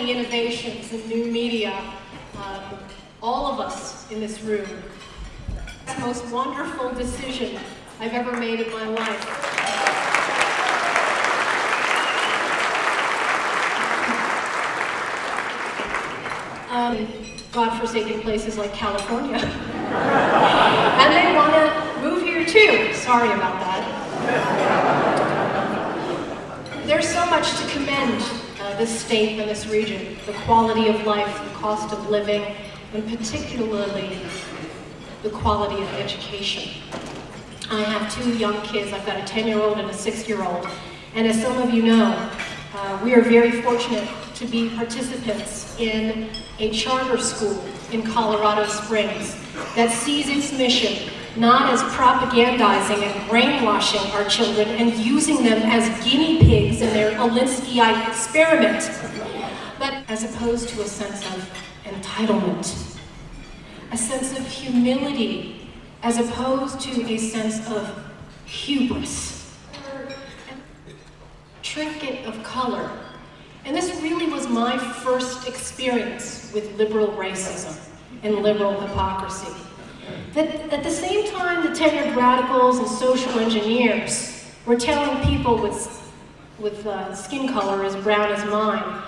the innovations in new media, all of us in this room. It's the most wonderful decision I've ever made in my life. God-forsaken places like California. And they want to move here too. Sorry about that. There's so much to commend this state and this region. The quality of life, the cost of living, and particularly the quality of education. I have two young kids. I've got a 10-year-old and a 6-year-old. And as some of you know, we are very fortunate to be participants in a charter school in Colorado Springs that sees its mission not as propagandizing and brainwashing our children and using them as guinea pigs in their Alinskyite experiment, but as opposed to a sense of entitlement, a sense of humility, as opposed to a sense of hubris, trinket of color. And this really was my first experience with liberal racism and liberal hypocrisy. That at the same time, the tenured radicals and social engineers were telling people with skin color as brown as mine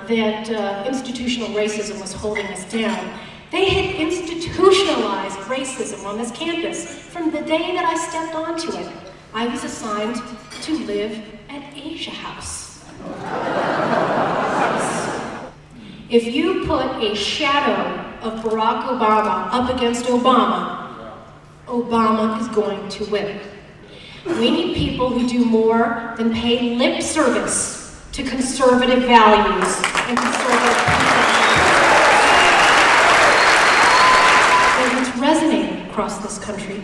that institutional racism was holding us down. They had institutionalized racism on this campus. From the day that I stepped onto it, I was assigned to live at Asia House. If you put a shadow of Barack Obama up against Obama, Obama is going to win. We need people who do more than pay lip service to conservative values and conservative people. And what's resonating across this country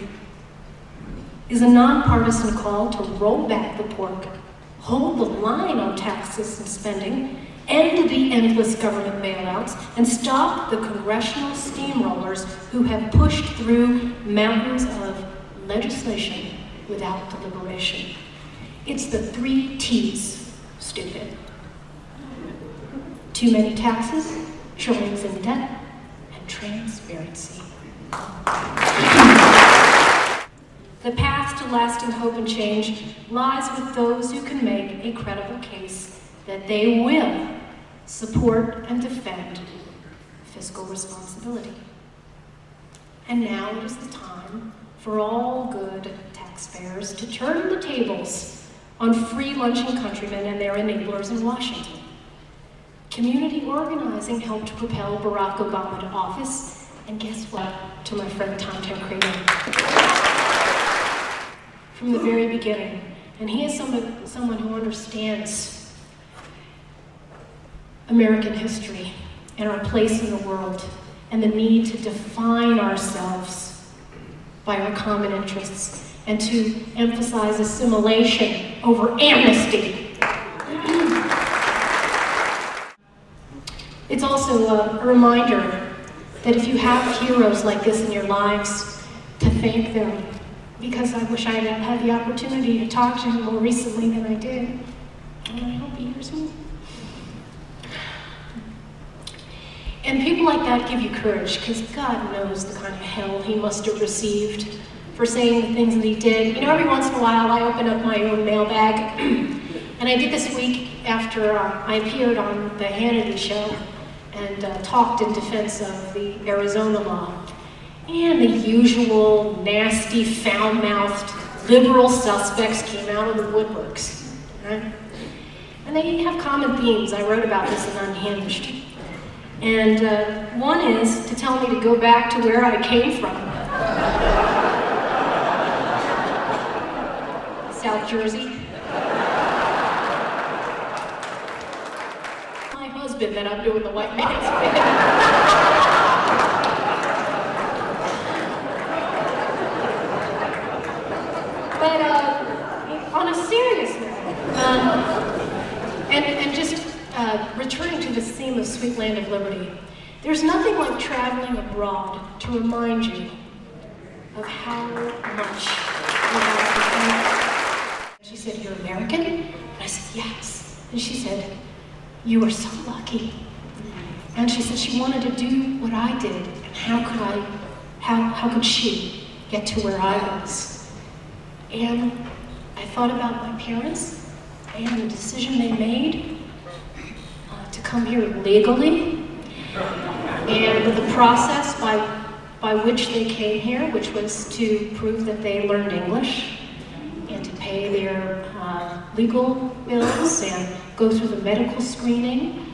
is a nonpartisan call to roll back the pork, hold the line on taxes and spending, end the endless government bailouts, and stop the congressional steamrollers who have pushed through mountains of legislation without deliberation. It's the 3 T's, stupid. Too many taxes, trillions in debt, and transparency. The path to lasting hope and change lies with those who can make a credible case that they will support and defend fiscal responsibility. And now it is the time for all good taxpayers to turn the tables on free-lunching countrymen and their enablers in Washington. Community organizing helped propel Barack Obama to office, and guess what? To my friend Tom Tancredo. From the very beginning, and he is someone who understands American history and our place in the world and the need to define ourselves by our common interests and to emphasize assimilation over amnesty. It's also a reminder that if you have heroes like this in your lives, to thank them, because I wish I had had the opportunity to talk to him more recently than I did. And I hope he hears me. And people like that give you courage, because God knows the kind of hell he must have received for saying the things that he did. You know, every once in a while I open up my own mailbag, and I did this week after I appeared on the Hannity show and talked in defense of the Arizona law. And the usual nasty, foul-mouthed liberal suspects came out of the woodworks. Right? And they have common themes. I wrote about this in Unhinged. And one is to tell me to go back to where I came from. South Jersey. My husband that I'm doing the white man's with. But on a serious note, and just returning to this theme of Sweet Land of Liberty, there's nothing like traveling abroad to remind you of how much you have to do. She said, "You're American?" And I said, "Yes." And she said, you are so lucky. And she said she wanted to do what I did, and how could she get to where I was? And I thought about my parents and the decision they made to come here legally, and the process by which they came here, which was to prove that they learned English, and to pay their legal bills, and go through the medical screening,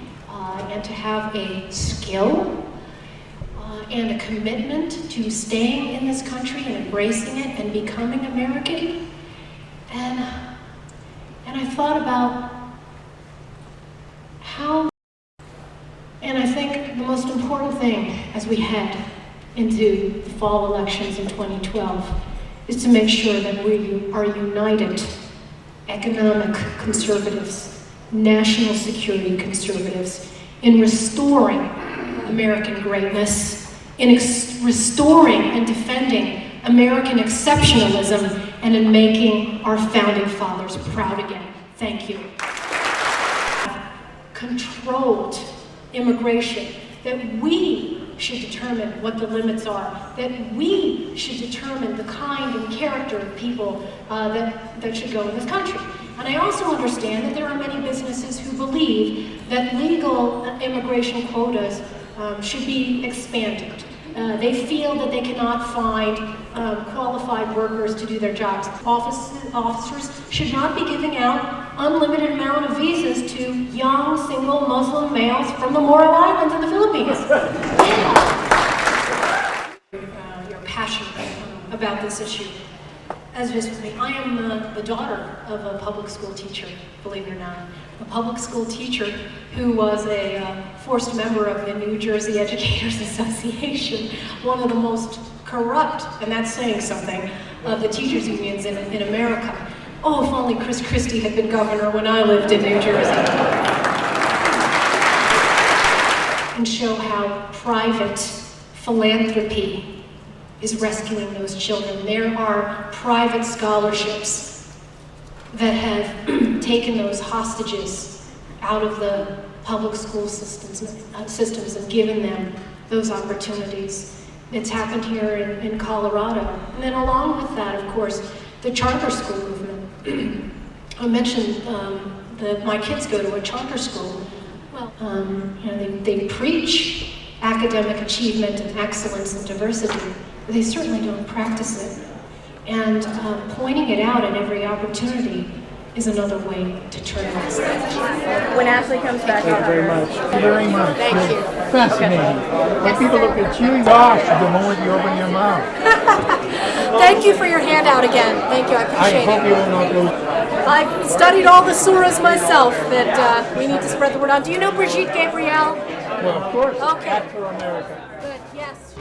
and to have a skill and a commitment to staying in this country and embracing it and becoming American. And I thought about how, and I think the most important thing as we head into the fall elections in 2012 is to make sure that we are united economic conservatives, national security conservatives, in restoring American greatness, in restoring and defending American exceptionalism, and in making our founding fathers proud again. Thank you. Controlled immigration, that we should determine what the limits are, that we should determine the kind and character of people that should go in this country. And I also understand that there are many businesses who believe that legal immigration quotas should be expanded. They feel that they cannot find qualified workers to do their jobs. Officers should not be giving out unlimited amount of visas to young, single Muslim males from the Morro Islands in the Philippines. You're passionate about this issue. As it is with me, I am the daughter of a public school teacher, believe it or not. A public school teacher who was a forced member of the New Jersey Educators Association, one of the most corrupt, and that's saying something, of the teachers' unions in America. Oh, if only Chris Christie had been governor when I lived in New Jersey. And show how private philanthropy is rescuing those children. There are private scholarships that have taken those hostages out of the public school systems and given them those opportunities. It's happened here in Colorado. And then along with that, of course, the charter school movement. I mentioned that my kids go to a charter school. Well, they preach academic achievement and excellence and diversity, but they certainly don't practice it. And pointing it out at every opportunity is another way to turn this. When Ashley comes back, Thank you very much. Thank you very much. Thank you. Fascinating. When people look at you, gosh, the moment you open your mouth. Thank you for your handout again. Thank you, I I appreciate hope it. you will not lose. I've studied all the surahs myself that we need to spread the word on. Do you know Brigitte Gabriel? Well, of course. Okay. That's for America. Good, yes.